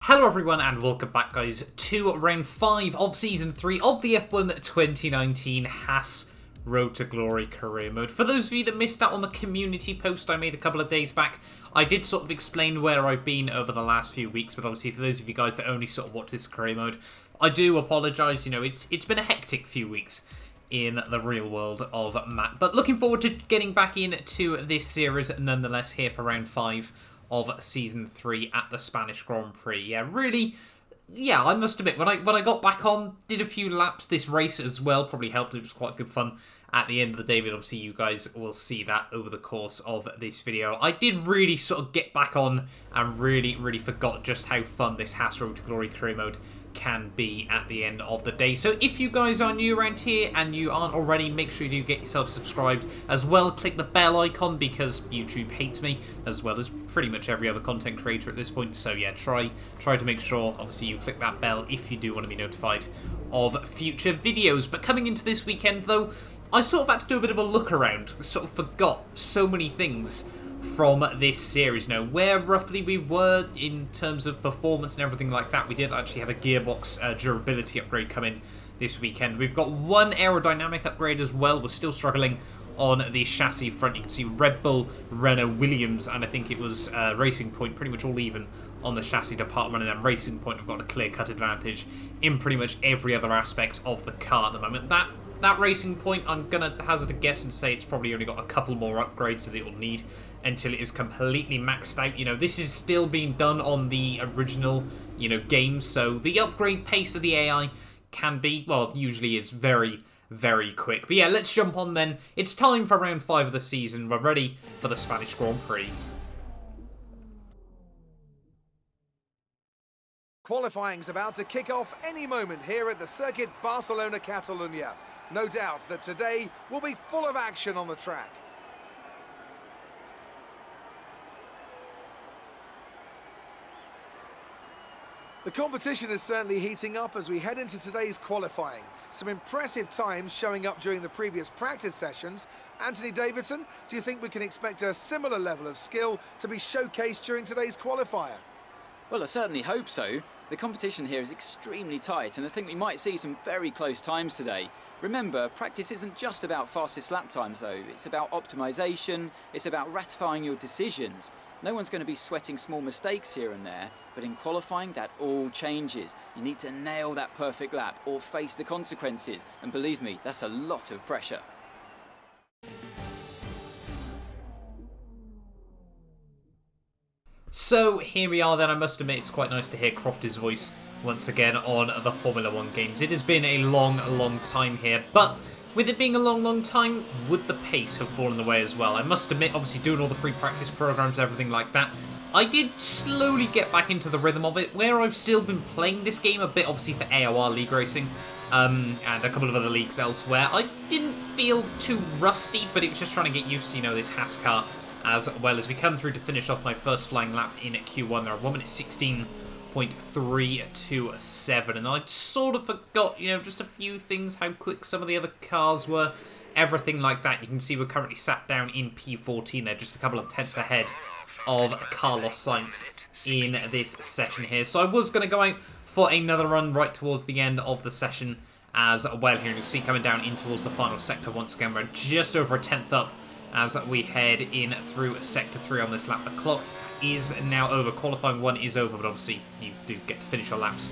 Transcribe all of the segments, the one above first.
Hello everyone and welcome back guys to round 5 of season 3 of the F1 2019 HAAS Road to Glory career mode. For those of you that missed out on the community post I made a couple of days back, I did sort of explain where I've been over the last few weeks, but obviously for those of you guys that only sort of watch this career mode, I do apologise. You know, it's been a hectic few weeks in the real world of Matt. But looking forward to getting back into this series nonetheless here for round 5 of season 3 at the Spanish Grand Prix. Yeah, I must admit, when I got back on, did a few laps. This race as well probably helped. It was quite good fun at the end of the day, but obviously you guys will see that over the course of this video. I did really sort of get back on and really forgot just how fun this HAAS Road to Glory career mode can be at the end of the day. So if you guys are new around here and you aren't already, make sure you do get yourself subscribed as well. Click the bell icon because YouTube hates me, as well as pretty much every other content creator at this point. So yeah, try to make sure obviously you click that bell if you do want to be notified of future videos. But coming into this weekend though, I sort of had to do a bit of a look around. I sort of forgot so many things from this series. Now, where roughly we were in terms of performance and everything like that, we did actually have a gearbox durability upgrade come in this weekend. We've got one aerodynamic upgrade as well. We're still struggling on the chassis front. You can see Red Bull, Renault, Williams, and I think it was Racing Point, pretty much all even on the chassis department, and then Racing Point have got a clear-cut advantage in pretty much every other aspect of the car at the moment. That Racing Point, I'm going to hazard a guess and say it's probably only got a couple more upgrades that it will need until it is completely maxed out. You know, this is still being done on the original, games, so the upgrade pace of the AI can be, well, usually is very quick. But yeah, let's jump on then. It's time for round 5 of the season. We're ready for the Spanish Grand Prix. Qualifying's about to kick off any moment here at the Circuit Barcelona Catalunya. No doubt that today will be full of action on the track. The competition is certainly heating up as we head into today's qualifying. Some impressive times showing up during the previous practice sessions. Anthony Davidson, do you think we can expect a similar level of skill to be showcased during today's qualifier? Well, I certainly hope so. The competition here is extremely tight, and I think we might see some very close times today. Remember, practice isn't just about fastest lap times though. It's about optimization, it's about ratifying your decisions. No one's going to be sweating small mistakes here and there, but in qualifying that all changes. You need to nail that perfect lap or face the consequences, and believe me, that's a lot of pressure. So here we are then. I must admit it's quite nice to hear Crofty's voice once again on the Formula 1 games. It has been a long time here, but with it being a long time, would the pace have fallen away as well? I must admit, obviously doing all the free practice programs, everything like that, I did slowly get back into the rhythm of it, where I've still been playing this game a bit, obviously for AOR League Racing, and a couple of other leagues elsewhere. I didn't feel too rusty, but it was just trying to get used to, this HAAS car, as well as we come through to finish off my first flying lap in Q1. There are 1 minute 16.327, and I sort of forgot, just a few things, how quick some of the other cars were, everything like that. You can see we're currently sat down in P14 there, just a couple of tenths ahead of Carlos Sainz in this session here. So I was going to go out for another run right towards the end of the session as well here. And you see coming down in towards the final sector once again, we're just over a tenth up as we head in through Sector 3 on this lap. The clock is now over. Qualifying 1 is over, but obviously you do get to finish your laps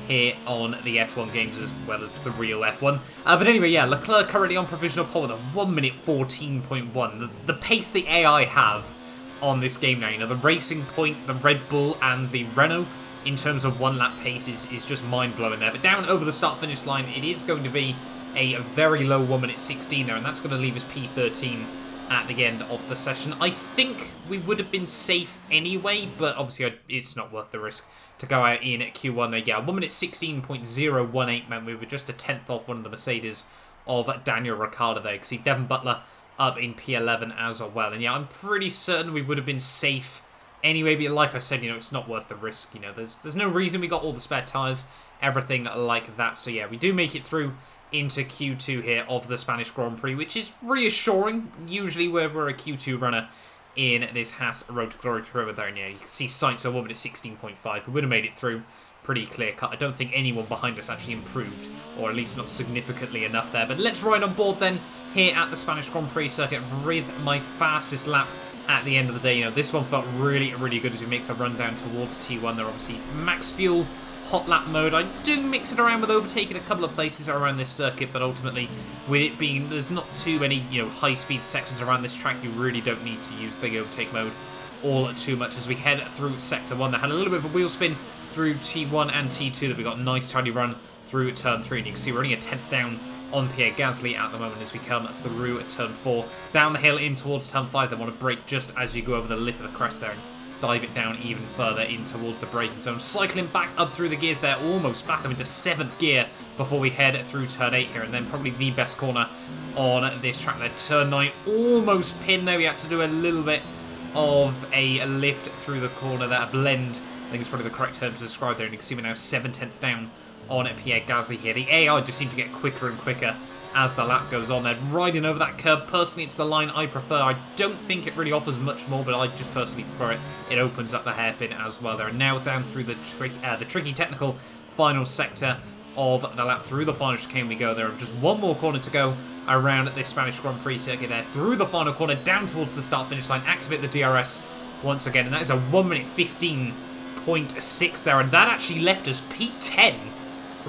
here on the F1 games as well as the real F1. But anyway, yeah, Leclerc currently on provisional pole with a 1 minute 14.1. The pace the AI have on this game now, the Racing Point, the Red Bull and the Renault in terms of one lap pace is just mind-blowing there. But down over the start-finish line, it is going to be a very low 1 minute 16 there, and that's going to leave us P13 at the end of the session. I think we would have been safe anyway, but obviously it's not worth the risk to go out in Q1 there. Yeah, 1 minute 16.018 meant we were just a tenth off one of the Mercedes of Daniel Ricciardo there. You can see Devon Butler up in P11 as well. And yeah, I'm pretty certain we would have been safe anyway, but like I said, it's not worth the risk. There's no reason. We got all the spare tyres, everything like that. So yeah, we do make it through into Q2 here of the Spanish Grand Prix, which is reassuring. Usually where we're a Q2 runner in this HAAS Road to Glory career there. And yeah, you can see Sainz are 1 minute 16.5. We would have made it through pretty clear cut. I don't think anyone behind us actually improved, or at least not significantly enough there. But let's ride on board then here at the Spanish Grand Prix circuit with my fastest lap at the end of the day. You know, this one felt really, really good as we make the run down towards T1. They're obviously max fuel, hot lap mode. I do mix it around with overtaking a couple of places around this circuit, but ultimately, with it being, there's not too many, you know, high-speed sections around this track, you really don't need to use the overtake mode all too much as we head through Sector 1. They had a little bit of a wheel spin through T1 and T2 that we got a nice tidy run through Turn 3, and you can see we're only a 10th down on Pierre Gasly at the moment as we come through Turn 4. Down the hill in towards Turn 5, they want to brake just as you go over the lip of the crest there and dive it down even further in towards the braking zone. Cycling back up through the gears there, almost back up into 7th gear before we head through Turn 8 here, and then probably the best corner on this track there. Turn 9, almost pinned there. We had to do a little bit of a lift through the corner there, a blend, I think is probably the correct term to describe there, and you can see we're now 7/10 down on Pierre Gasly here. The AI just seemed to get quicker and quicker as the lap goes on. They're riding over that curb. Personally, it's the line I prefer. I don't think it really offers much more, but I just personally prefer it. It opens up the hairpin as well. They're now down through the tricky technical final sector of the lap. Through the final chicane we go. There are just one more corner to go around this Spanish Grand Prix circuit there. Through the final corner, down towards the start-finish line. Activate the DRS once again, and that is a 1 minute 15.6 there, and that actually left us P10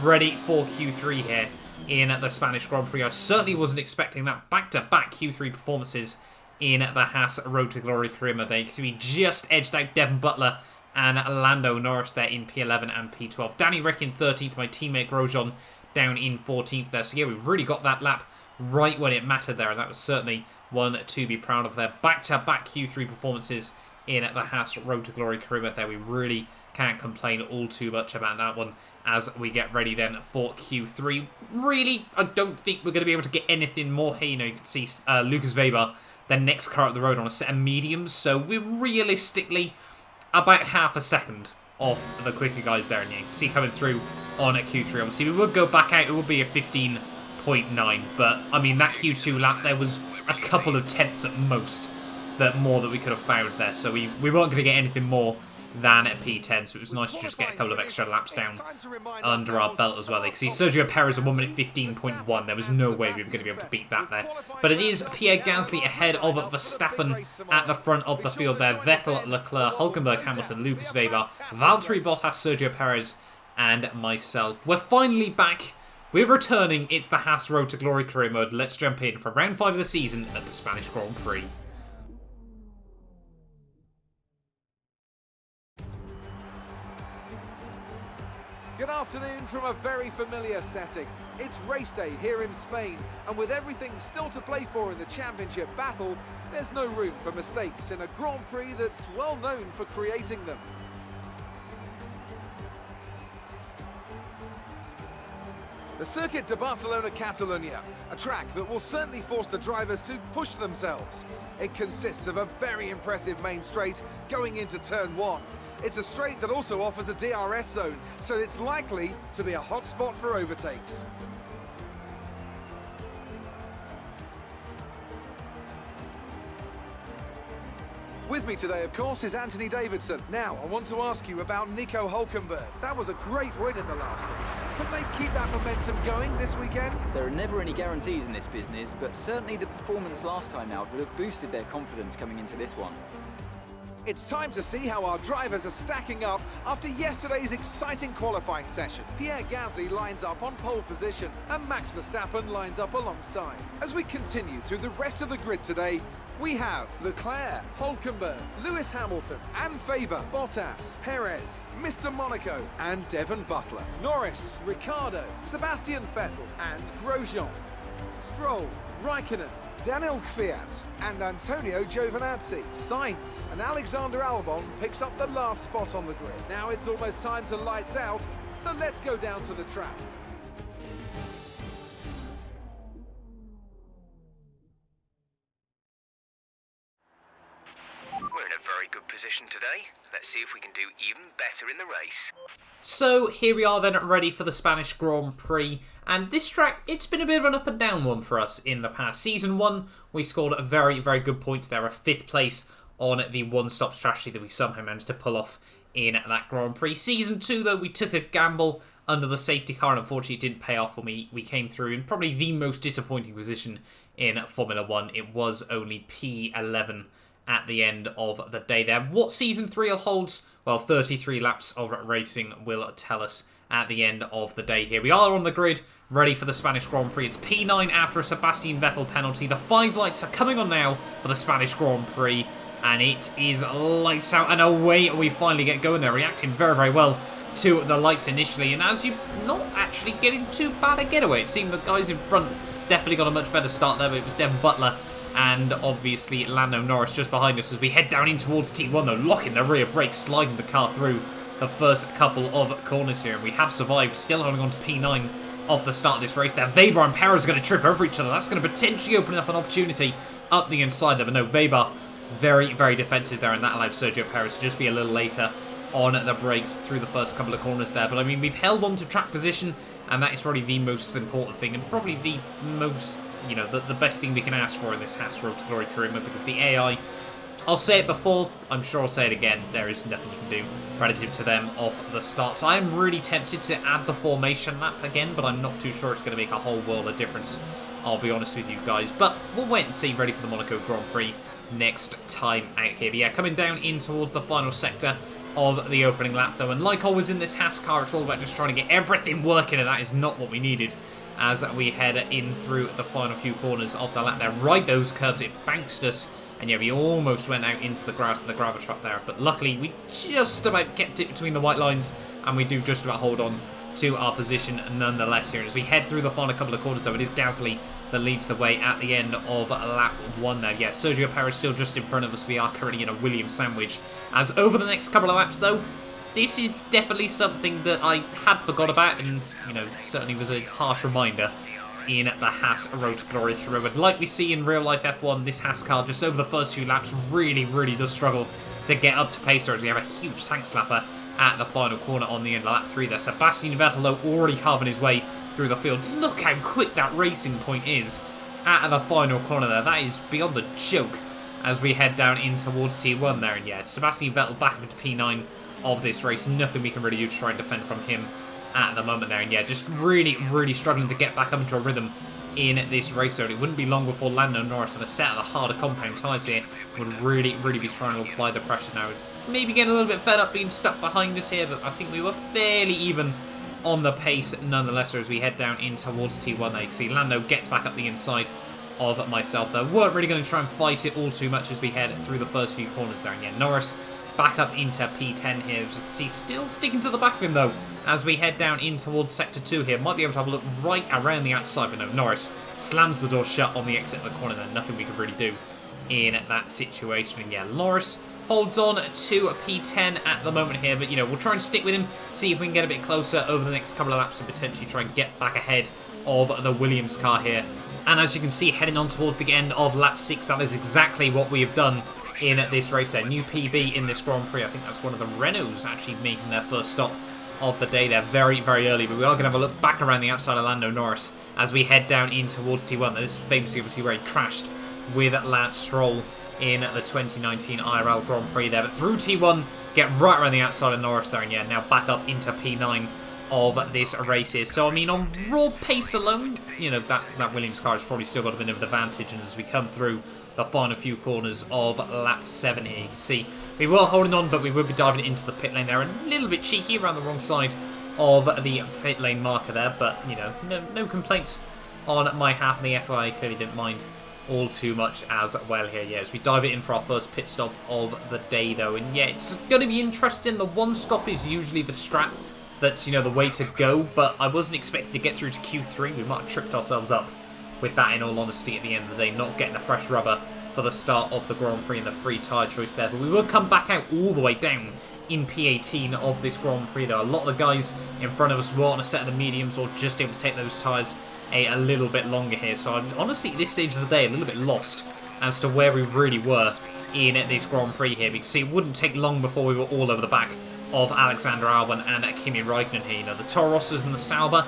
ready for Q3 here in the Spanish Grand Prix. I certainly wasn't expecting that. Back-to-back Q3 performances in the HAAS Road to Glory career mode there. You can see we just edged out Devon Butler and Lando Norris there in P11 and P12. Danny Rick in 13th, my teammate Grosjean down in 14th there. So yeah, we've really got that lap right when it mattered there, and that was certainly one to be proud of there. Back-to-back Q3 performances in the HAAS Road to Glory career mode there. We really can't complain all too much about that one as we get ready then for Q3. Really, I don't think we're going to be able to get anything more. Hey, you know, you can see Lucas Weber, the next car up the road on a set of mediums, so we're realistically about half a second off the quicker guys there, and you can see coming through on a Q3. Obviously, we would go back out, it would be a 15.9, but I mean, that Q2 lap, there was a couple of tenths at most that we could have found there, so we weren't going to get anything more than at P10, so it was nice to just get a couple of extra laps down under our belt as well. You can see Sergio Perez at 1 minute 15.1. There was no way we were going to be able to beat that there. But it is Pierre Gasly ahead of Verstappen at the front of the field there. Vettel, Leclerc, Hülkenberg, Hamilton, Lucas Weber, Valtteri Bottas, Sergio Perez, and myself. We're finally back. We're returning. It's the HAAS Road to Glory career mode. Let's jump in for round 5 of the season at the Spanish Grand Prix. Good afternoon from a very familiar setting. It's race day here in Spain, and with everything still to play for in the championship battle, there's no room for mistakes in a Grand Prix that's well known for creating them. The Circuit de Barcelona-Catalunya, a track that will certainly force the drivers to push themselves. It consists of a very impressive main straight going into Turn 1. It's a straight that also offers a DRS zone, so it's likely to be a hot spot for overtakes. With me today, of course, is Anthony Davidson. Now, I want to ask you about Nico Hülkenberg. That was a great win in the last race. Can they keep that momentum going this weekend? There are never any guarantees in this business, but certainly the performance last time out would have boosted their confidence coming into this one. It's time to see how our drivers are stacking up after yesterday's exciting qualifying session. Pierre Gasly lines up on pole position and Max Verstappen lines up alongside. As we continue through the rest of the grid today, we have Leclerc, Hülkenberg, Lewis Hamilton, and Faber, Bottas, Perez, Mr. Monaco, and Devon Butler, Norris, Ricciardo, Sebastian Vettel, and Grosjean, Stroll, Raikkonen, Daniel Kvyat and Antonio Giovinazzi. Sainz and Alexander Albon picks up the last spot on the grid. Now it's almost time to lights out, so let's go down to the track. We're in a very good position today. Let's see if we can do even better in the race. So here we are then, ready for the Spanish Grand Prix, and this track, it's been a bit of an up and down one for us in the past. Season 1, we scored very, very good points there, a 5th place on the one-stop strategy that we somehow managed to pull off in that Grand Prix. Season 2, though, we took a gamble under the safety car, and unfortunately it didn't pay off when we came through in probably the most disappointing position in Formula 1. It was only P11 at the end of the day there. What Season 3 holds, well, 33 laps of racing will tell us at the end of the day here. We are on the grid, ready for the Spanish Grand Prix. It's P9 after a Sebastian Vettel penalty. The 5 lights are coming on now for the Spanish Grand Prix, and it is lights out and away we finally get going there, reacting very, very well to the lights initially, and as you're not actually getting too bad a getaway. It seemed the guys in front definitely got a much better start there, but it was Devon Butler and obviously Lando Norris just behind us as we head down in towards T1 though, locking the rear brakes, sliding the car through the first couple of corners here, and we have survived, still holding on to P9 off the start of this race there. Weber and Perez are going to trip over each other. That's going to potentially open up an opportunity up the inside there, but no, Weber very, very defensive there, and that allowed Sergio Perez to just be a little later on the brakes through the first couple of corners there. But I mean, we've held on to track position, and that is probably the most important thing, and probably the most, you know, the best thing we can ask for in this HAAS Road to Glory career mode, because the AI, I'll say it before, I'm sure I'll say it again, there is nothing you can do relative to them off the start. So I am really tempted to add the formation map again, but I'm not too sure it's going to make a whole world of difference, I'll be honest with you guys. But we'll wait and see, ready for the Monaco Grand Prix next time out here. But yeah, coming down in towards the final sector of the opening lap though, and like always in this HAAS car, it's all about just trying to get everything working, and that is not what we needed as we head in through the final few corners of the lap there. Right, those curves, it bounced us, and yeah, we almost went out into the grass and the gravel trap there, but luckily we just about kept it between the white lines, and we do just about hold on to our position nonetheless here. And as we head through the final couple of corners though, it is Gasly that leads the way at the end of lap 1 there. Yeah, Sergio Perez still just in front of us. We are currently in a Williams sandwich. As over the next couple of laps though, this is definitely something that I had forgot about, and you know, certainly was a harsh reminder in the HAAS Road to Glory career. But like we see in real life F1, this HAAS car just over the first few laps really does struggle to get up to pace, as we have a huge tank slapper at the final corner on the end of lap 3 there. Sebastian Vettel though already carving his way through the field. Look how quick that racing point is at the final corner there. That is beyond a joke as we head down in towards T1 there. And yeah, Sebastian Vettel back up into P9 of this race. Nothing we can really do to try and defend from him at the moment there. And yeah, just really struggling to get back up into a rhythm in this race. So it wouldn't be long before Lando Norris on a set of the harder compound tyres here would really be trying to apply the pressure now. Maybe getting a little bit fed up being stuck behind us here, but I think we were fairly even on the pace nonetheless as we head down in towards T1 there. You can see Lando gets back up the inside of myself though. Weren't really going to try and fight it all too much as we head through the first few corners there. And yeah, Norris back up into P10 here. As you can see, still sticking to the back of him though as we head down in towards Sector 2 here. Might be able to have a look right around the outside, but no, Norris slams the door shut on the exit of the corner there. Nothing we can really do in that situation. And yeah, Norris holds on to a P10 at the moment here, but you know, we'll try and stick with him, see if we can get a bit closer over the next couple of laps and potentially try and get back ahead of the Williams car here. And as you can see, heading on towards the end of lap 6, that is exactly what we have done in this race there. New PB in this Grand Prix. I think that's one of the Renaults actually making their first stop of the day there very early, but we are going to have a look back around the outside of Lando Norris as we head down in towards T1. This is famously obviously where he crashed with Lance Stroll in the 2019 IRL Grand Prix there. But through T1, get right around the outside of Norris there, and yeah, now back up into P9 of this race here. So I mean, on raw pace alone, you know, that Williams car has probably still got a bit of an advantage, and as we come through the final few corners of lap 7 here, you can see we were holding on, but we would be diving into the pit lane there, and a little bit cheeky around the wrong side of the pit lane marker there, but you know, no complaints on my half, and the FIA clearly didn't mind all too much as well here. Yeah, as we dive it in for our first pit stop of the day though, and yeah, it's going to be interesting. The one stop is usually the strat that's, you know, the way to go, but I wasn't expecting to get through to Q3. We might have tripped ourselves up with that, in all honesty, at the end of the day, not getting a fresh rubber for the start of the Grand Prix and the free tyre choice there. But we will come back out all the way down in P18 of this Grand Prix though. A lot of the guys in front of us were on a set of the mediums or just able to take those tyres a little bit longer here. So I'm honestly, at this stage of the day, a little bit lost as to where we really were in this Grand Prix here. Because see, it wouldn't take long before we were all over the back of Alexander Albon and Kimi Räikkönen here. You know, the Toro Rossos and the Sauber.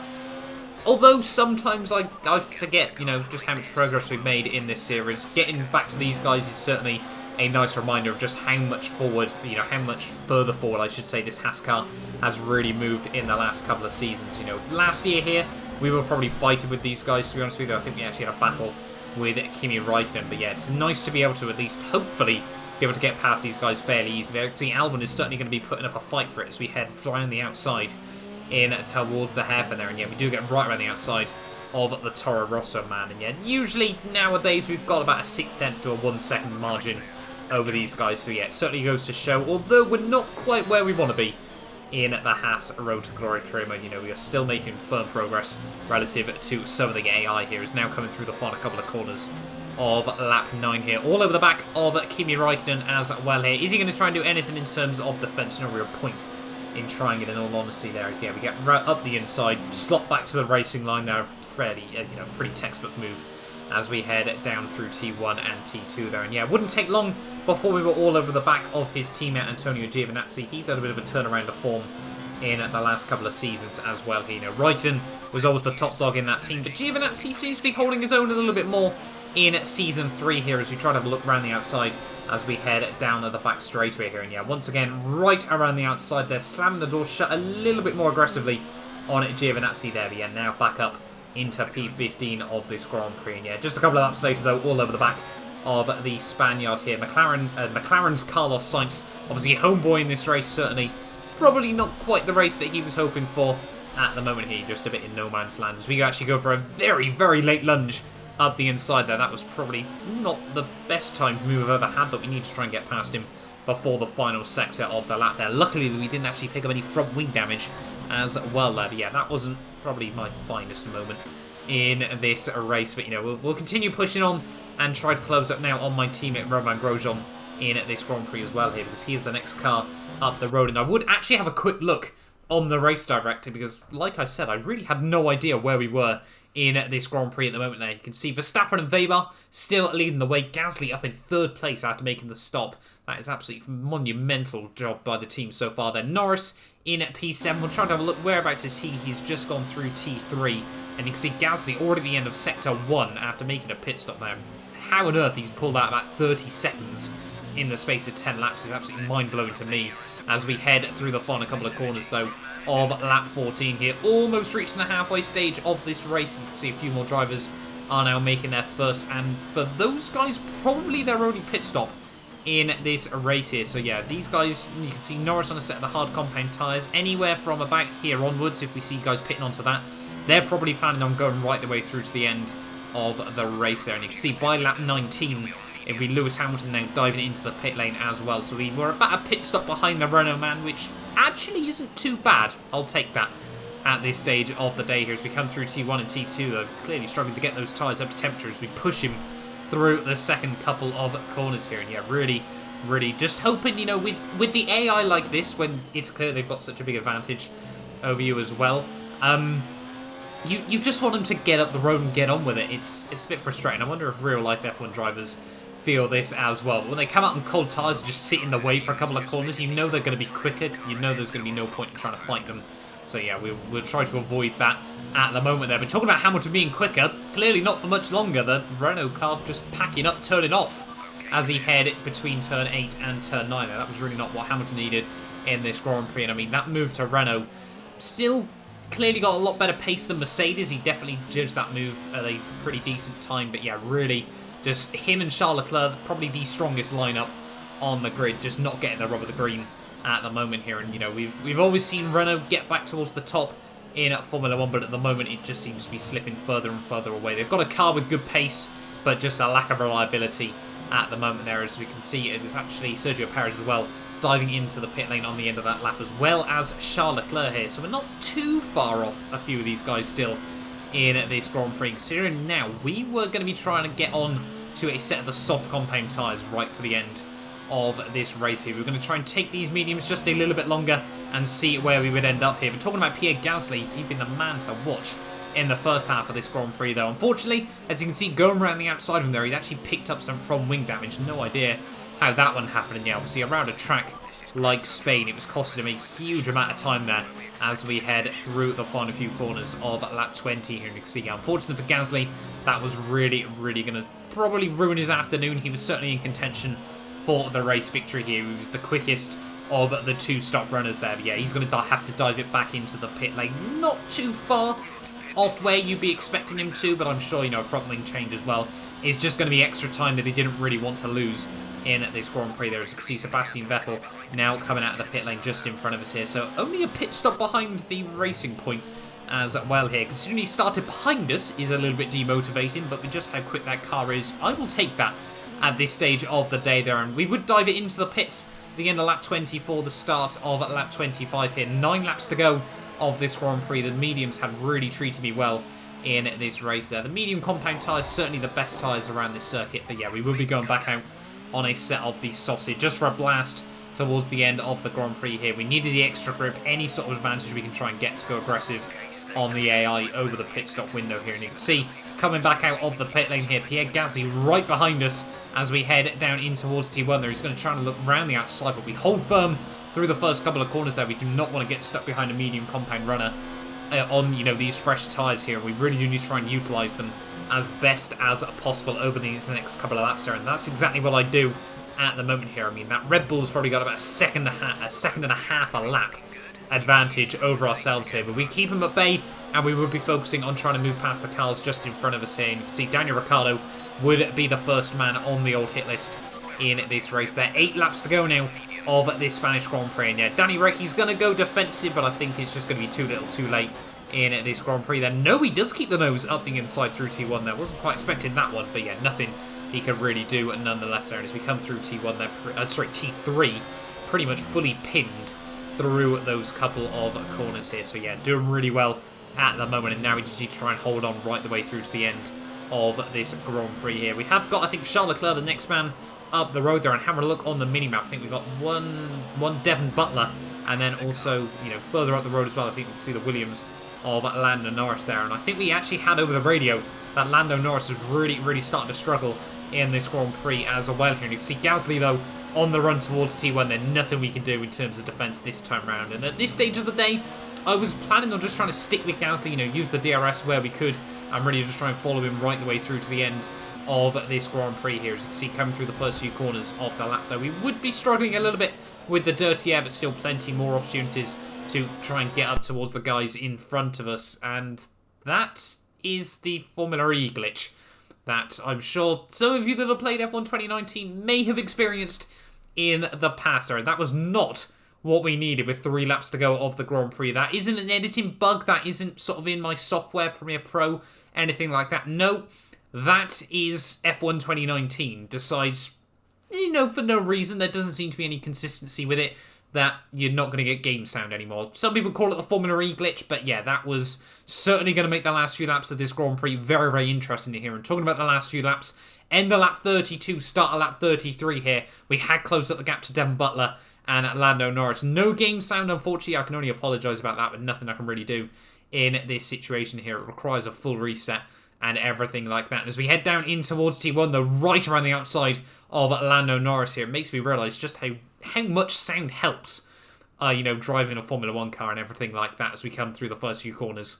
Although sometimes I forget, you know, just how much progress we've made in this series. Getting back to these guys is certainly a nice reminder of just how much forward, how much further forward, I should say, this HAAS car has really moved in the last couple of seasons. Last year here, we were probably fighting with these guys, to be honest with you. I think we actually had a battle with Kimi Räikkönen, but yeah, it's nice to be able to at least, hopefully, be able to get past these guys fairly easily. I can see Albon is certainly going to be putting up a fight for it as we head flying the outside in towards the hairpin there, and yeah, we do get right around the outside of the Toro Rosso man, and yeah, usually nowadays we've got about a 1/6 to a 1 second margin over these guys, so yeah, it certainly goes to show, although we're not quite where we want to be in the HAAS Road to Glory career mode, we are still making firm progress relative to some of the AI here. Is now coming through the final couple of corners of lap 9 here, all over the back of Kimi Räikkönen as well here. Is he going to try and do anything in terms of defense? No real point in trying it, in all honesty there. Yeah, we get right up the inside, slot back to the racing line now, fairly, pretty textbook move as we head down through T1 and T2 there. And yeah, it wouldn't take long before we were all over the back of his teammate Antonio Giovinazzi. He's had a bit of a turnaround of form in the last couple of seasons as well. Räikkönen was always the top dog in that team, but Giovinazzi seems to be holding his own a little bit more in Season 3 here as we try to have a look around the outside as we head down at the back straightaway here. And yeah, once again, right around the outside there, slamming the door shut a little bit more aggressively on Giovinazzi there. But yeah, now back up into P15 of this Grand Prix. And yeah, just a couple of laps later though, all over the back of the Spaniard here. McLaren's Carlos Sainz, obviously homeboy in this race, certainly. Probably not quite the race that he was hoping for at the moment here, just a bit in no man's land. As we actually go for a very, very late lunge up the inside there. That was probably not the best timed move I've ever had, but we need to try and get past him before the final sector of the lap there. Luckily, we didn't actually pick up any front wing damage as well there. But yeah, that wasn't probably my finest moment in this race. But, we'll continue pushing on and try to close up now on my teammate Romain Grosjean in this Grand Prix as well here, because he is the next car up the road. And I would actually have a quick look on the race director, because like I said, I really had no idea where we were in this Grand Prix at the moment there. You can see Verstappen and Weber still leading the way. Gasly up in 3rd place after making the stop. That is absolutely monumental job by the team so far there. Norris in at P7. We'll try to have a look. Whereabouts is he? He's just gone through T3. And you can see Gasly already at the end of Sector 1 after making a pit stop there. How on earth he's pulled out about 30 seconds in the space of 10 laps is absolutely mind-blowing to me. As we head through the final couple of corners, though, of lap 14 here. Almost reaching the halfway stage of this race. You can see a few more drivers are now making their first, and for those guys, probably their only pit stop in this race here. So yeah, these guys, you can see Norris on a set of the hard compound tyres. Anywhere from about here onwards, if we see guys pitting onto that, they're probably planning on going right the way through to the end of the race there. And you can see by lap 19, it'll be Lewis Hamilton now diving into the pit lane as well. So we were about a pit stop behind the Renault man, which actually isn't too bad. I'll take that at this stage of the day here as we come through T1 and T2. Though clearly struggling to get those tyres up to temperature as we push him through the second couple of corners here. And yeah, really just hoping, with the AI like this, when it's clear they've got such a big advantage over you as well, you just want them to get up the road and get on with it. It's a bit frustrating. I wonder if real life F1 drivers feel this as well. When they come out on cold tyres and just sit in the way for a couple of corners, you know they're going to be quicker. You know there's going to be no point in trying to fight them. So yeah, we'll try to avoid that at the moment there. But talking about Hamilton being quicker, clearly not for much longer. The Renault car just packing up, turning off as he headed between turn 8 and turn 9. Now, that was really not what Hamilton needed in this Grand Prix. And I mean, that move to Renault still clearly got a lot better pace than Mercedes. He definitely judged that move at a pretty decent time. But yeah, really just him and Charles Leclerc, probably the strongest lineup on the grid, just not getting the rub of the green at the moment here. And we've always seen Renault get back towards the top in Formula 1, but at the moment it just seems to be slipping further and further away. They've got a car with good pace, but just a lack of reliability at the moment there. As we can see, it was actually Sergio Perez as well diving into the pit lane on the end of that lap, as well as Charles Leclerc here. So we're not too far off a few of these guys still in this Grand Prix. Considering now we were going to be trying to get on to a set of the soft compound tyres right for the end of this race here. We're going to try and take these mediums just a little bit longer and see where we would end up here. But talking about Pierre Gasly, he'd been the man to watch in the first half of this Grand Prix though. Unfortunately, as you can see, going around the outside of him there, he'd actually picked up some from wing damage. No idea how that one happened. And yeah, obviously around a track like Spain, it was costing him a huge amount of time there as we head through the final few corners of lap 20 here. And you can see, unfortunately for Gasly, that was really going to probably ruin his afternoon. He was certainly in contention for the race victory here. He was the quickest of the two-stop runners there. But yeah, he's going to have to dive it back into the pit lane. Not too far off where you'd be expecting him to, but I'm sure, you know, front wing change as well is just going to be extra time that he didn't really want to lose in this Grand Prix there. As you can see, Sebastian Vettel now coming out of the pit lane just in front of us here. So only a pit stop behind the racing point as well here. Considering he started behind us is a little bit demotivating, but with just how quick that car is, I will take that at this stage of the day there. And we would dive it into the pits at the end of lap 20 for the start of lap 25 here. 9 laps to go of this Grand Prix. The mediums have really treated me well in this race there. The medium compound tyres certainly the best tyres around this circuit, but yeah, we will be going back out on a set of the softs here just for a blast towards the end of the Grand Prix here. We needed the extra grip, any sort of advantage we can try and get to go aggressive on the AI over the pit stop window here. And you can see, coming back out of the pit lane here, Pierre Gasly right behind us as we head down in towards T1 there. He's going to try and look round the outside, but we hold firm through the first couple of corners there. We do not want to get stuck behind a medium compound runner on, you know, these fresh tyres here. We really do need to try and utilise them as best as possible over these next couple of laps there, and that's exactly what I do at the moment here. I mean, that Red Bull's probably got about a second and a half a lap advantage over ourselves here, but we keep them at bay, and we will be focusing on trying to move past the cars just in front of us here. And you can see Daniel Ricciardo would be the first man on the old hit list in this race. There 8 laps to go now of this Spanish Grand Prix, and yeah, Danny Rick, he's going to go defensive, but I think it's just going to be too little too late in this Grand Prix then. No, he does keep the nose up the inside through T1 there. Wasn't quite expecting that one, but yeah, nothing he can really do nonetheless there. And as we come through T1 there, T3, pretty much fully pinned through those couple of corners here. So yeah, doing really well at the moment, and now we just need to try and hold on right the way through to the end of this Grand Prix here. We have got, I think, Charles Leclerc, the next man up the road there, and having a look on the mini-map, I think we've got one Devon Butler, and then also, you know, further up the road as well, I think we can see the Williams of Lando Norris there. And I think we actually had over the radio that Lando Norris is really starting to struggle in this Grand Prix as well here. And you can see Gasly though on the run towards T1. There's nothing we can do in terms of defense this time around, and at this stage of the day I was planning on just trying to stick with Gasly, you know, use the DRS where we could, and really just try and follow him right the way through to the end of this Grand Prix here. As you can see, coming through the first few corners of the lap though, we would be struggling a little bit with the dirty air, but still plenty more opportunities to try and get up towards the guys in front of us. And that is the Formula E glitch that I'm sure some of you that have played F1 2019 may have experienced in the past. And that was not what we needed with 3 laps to go of the Grand Prix. That isn't an editing bug, that isn't sort of in my software, Premiere Pro, anything like that. No, that is F1 2019 decides, you know, for no reason, there doesn't seem to be any consistency with it, that you're not going to get game sound anymore. Some people call it the Formula E glitch, but yeah, that was certainly going to make the last few laps of this Grand Prix very interesting to hear. And talking about the last few laps, end of lap 32, start of lap 33 here, we had closed up the gap to Devon Butler and Lando Norris. No game sound, unfortunately. I can only apologise about that, but nothing I can really do in this situation here. It requires a full reset and everything like that. And as we head down in towards T1, though, right around the outside of Lando Norris here, it makes me realise just how much sound helps, you know, driving a Formula 1 car and everything like that as we come through the first few corners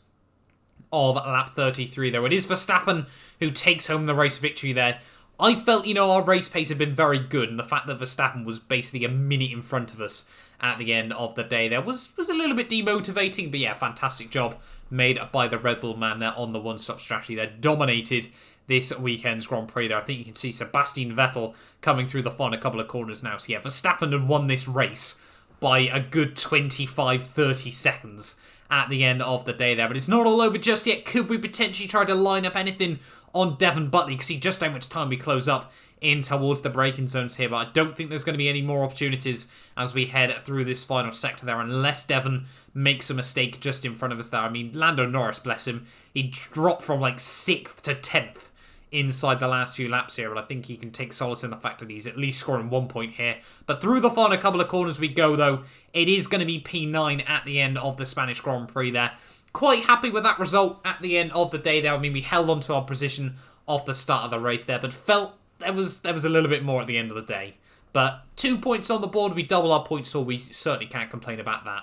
of lap 33, though. It is Verstappen who takes home the race victory there. I felt, you know, our race pace had been very good, and the fact that Verstappen was basically a minute in front of us at the end of the day there was a little bit demotivating, but yeah, fantastic job made by the Red Bull man there on the one-stop strategy. They dominated this weekend's Grand Prix there. I think you can see Sebastian Vettel coming through the final couple of corners now. So yeah, Verstappen had won this race by a good 25-30 seconds at the end of the day there. But it's not all over just yet. Could we potentially try to line up anything on Devon Butler? You can see just how much time we close up in towards the braking zones here, but I don't think there's going to be any more opportunities as we head through this final sector there, unless Devon makes a mistake just in front of us there. I mean, Lando Norris, bless him, he dropped from like 6th to 10th inside the last few laps here, but I think he can take solace in the fact that he's at least scoring 1 point here. But through the final couple of corners we go, though. It is going to be P9 at the end of the Spanish Grand Prix there. Quite happy with that result at the end of the day there. I mean, we held on to our position off the start of the race there, but felt there was a little bit more at the end of the day. But 2 points on the board, we double our points, so we certainly can't complain about that.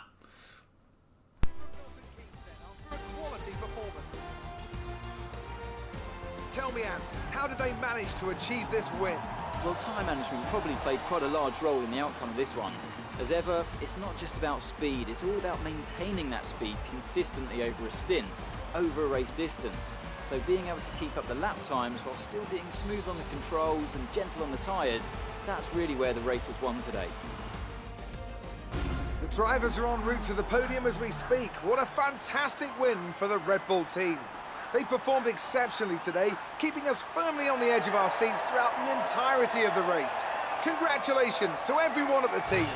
Tell me, Ant, how did they manage to achieve this win? Well, tyre management probably played quite a large role in the outcome of this one. As ever, it's not just about speed, it's all about maintaining that speed consistently over a stint, over a race distance. So being able to keep up the lap times while still being smooth on the controls and gentle on the tyres, that's really where the race was won today. The drivers are en route to the podium as we speak. What a fantastic win for the Red Bull team. They performed exceptionally today, keeping us firmly on the edge of our seats throughout the entirety of the race. Congratulations to everyone at the team.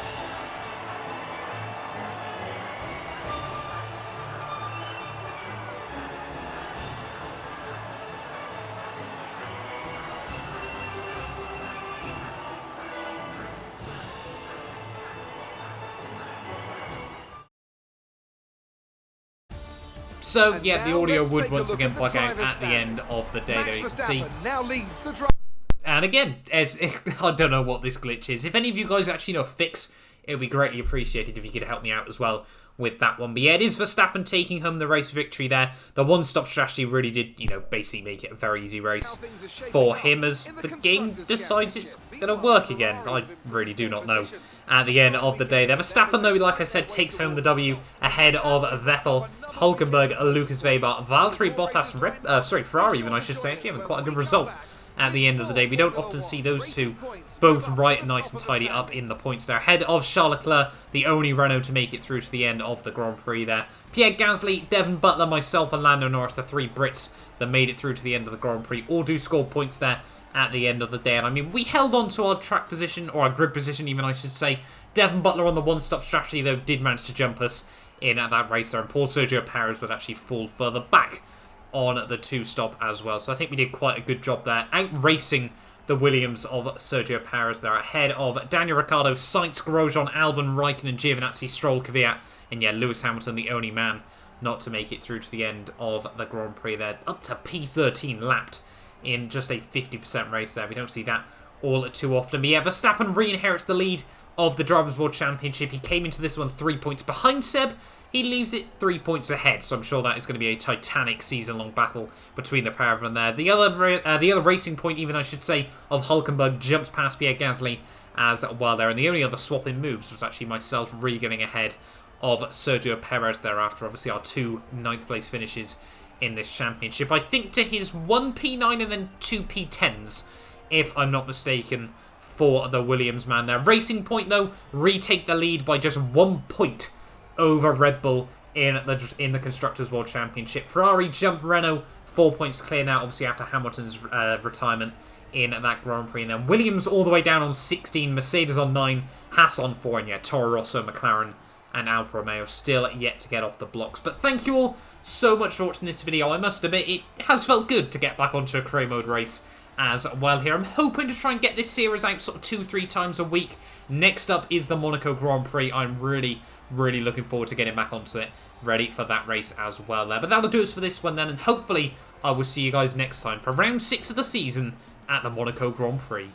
So, And yeah, the now audio let's would take a once look again at the bug out driver's at the end of the day, Max though, you can see. Verstappen now leads the drive. And again, I don't know what this glitch is. If any of you guys actually know a fix, it would be greatly appreciated if you could help me out as well with that one. But yeah, it is Verstappen taking home the race victory there. The one-stop strategy really did, basically make it a very easy race for him as the game decides it's going to work again. I really do not know at the end of the day there. Verstappen, though, like I said, takes home the W ahead of Vettel, Hülkenberg, Lucas Weber, Valtteri Bottas, Ferrari even, I should say, actually having quite a good result at the end of the day. We don't often see those two both right nice and tidy up in the points there. Ahead of Charles Leclerc, the only Renault to make it through to the end of the Grand Prix there. Pierre Gasly, Devon Butler, myself and Lando Norris, the three Brits that made it through to the end of the Grand Prix, all do score points there at the end of the day. And I mean, we held on to our track position, or our grid position even, I should say. Devon Butler on the one-stop strategy, though, did manage to jump us in at that race there. And poor Sergio Perez would actually fall further back on the two-stop as well. So I think we did quite a good job there, out-racing the Williams of Sergio Perez there, ahead of Daniel Ricciardo, Sainz, Grosjean, Albon, Raikkonen, Giovinazzi, Stroll, Kvyat, and yeah, Lewis Hamilton, the only man not to make it through to the end of the Grand Prix there, up to P13 lapped in just a 50% race there. We don't see that all too often. But yeah, Verstappen re-inherits the lead of the Drivers' World Championship. He came into this one 3 points behind Seb. He leaves it 3 points ahead, so I'm sure that is going to be a titanic season-long battle between the pair of them there. The other racing point, even I should say, of Hülkenberg jumps past Pierre Gasly as well there, and the only other swap-in moves was actually myself re-getting ahead of Sergio Perez there after obviously our two 9th place finishes in this championship. I think to his 1 P9 and then 2 P10s, if I'm not mistaken, for the Williams man there. Racing Point, though, retake the lead by just 1 point over Red Bull in the Constructors' World Championship. Ferrari jumped Renault 4 points clear now, obviously after Hamilton's retirement in that Grand Prix. And then Williams all the way down on 16, Mercedes on 9, Haas on 4, and yeah, Toro Rosso, McLaren, and Alfa Romeo still yet to get off the blocks. But thank you all so much for watching this video. I must admit, it has felt good to get back onto a career mode race as well here. I'm hoping to try and get this series out sort of 2-3 times a week. Next up is the Monaco Grand Prix. I'm really looking forward to getting back onto it, ready for that race as well there. But that'll do us for this one then, and hopefully I will see you guys next time for round 6 of the season at the Monaco Grand Prix.